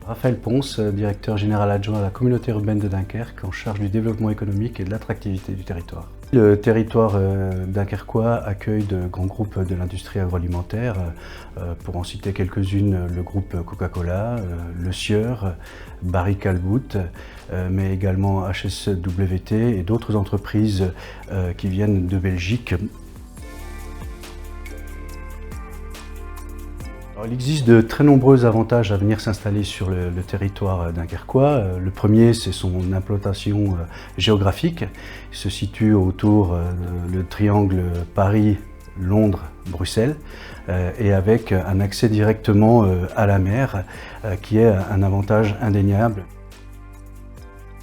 Raphaël Ponce, directeur général adjoint à la communauté urbaine de Dunkerque, en charge du développement économique et de l'attractivité du territoire. Le territoire dunkerquois accueille de grands groupes de l'industrie agroalimentaire, pour en citer quelques-unes, le groupe Coca-Cola, Le Sieur, Barry Callebaut, mais également HSWT et d'autres entreprises qui viennent de Belgique. Alors, il existe de très nombreux avantages à venir s'installer sur le territoire dunkerquois. Le premier, c'est son implantation géographique. Il se situe autour du triangle Paris-Londres-Bruxelles et avec un accès directement à la mer qui est un avantage indéniable.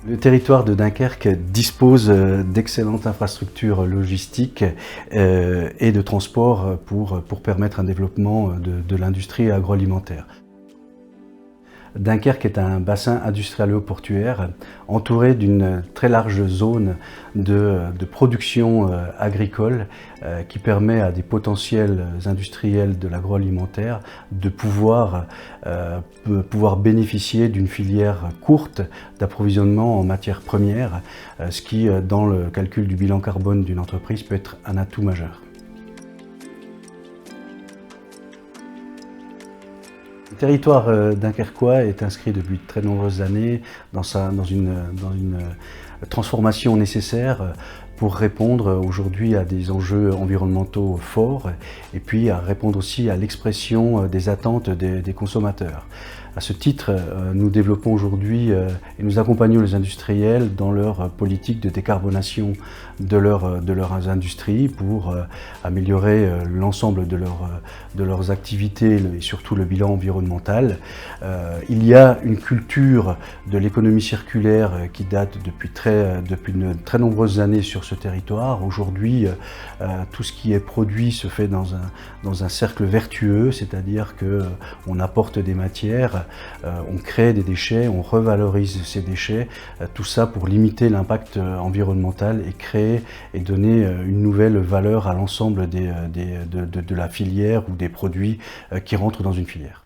Le territoire de Dunkerque dispose d'excellentes infrastructures logistiques et de transport pour permettre un développement de l'industrie agroalimentaire. Dunkerque est un bassin industrialo-portuaire entouré d'une très large zone de production agricole qui permet à des potentiels industriels de l'agroalimentaire de pouvoir bénéficier d'une filière courte d'approvisionnement en matières premières, ce qui, dans le calcul du bilan carbone d'une entreprise, peut être un atout majeur. Le territoire dunkerquois est inscrit depuis de très nombreuses années dans une transformation nécessaire pour répondre aujourd'hui à des enjeux environnementaux forts et puis à répondre aussi à l'expression des attentes des consommateurs. À ce titre, nous développons aujourd'hui et nous accompagnons les industriels dans leur politique de décarbonation de leurs industries pour améliorer l'ensemble de leurs activités et surtout le bilan environnemental. Il y a une culture de l'économie circulaire qui date depuis de très nombreuses années sur ce territoire. Aujourd'hui, tout ce qui est produit se fait dans un cercle vertueux, c'est-à-dire qu'on apporte des matières, on crée des déchets, on revalorise ces déchets, tout ça pour limiter l'impact environnemental et créer et donner une nouvelle valeur à l'ensemble de la filière ou des produits qui rentrent dans une filière.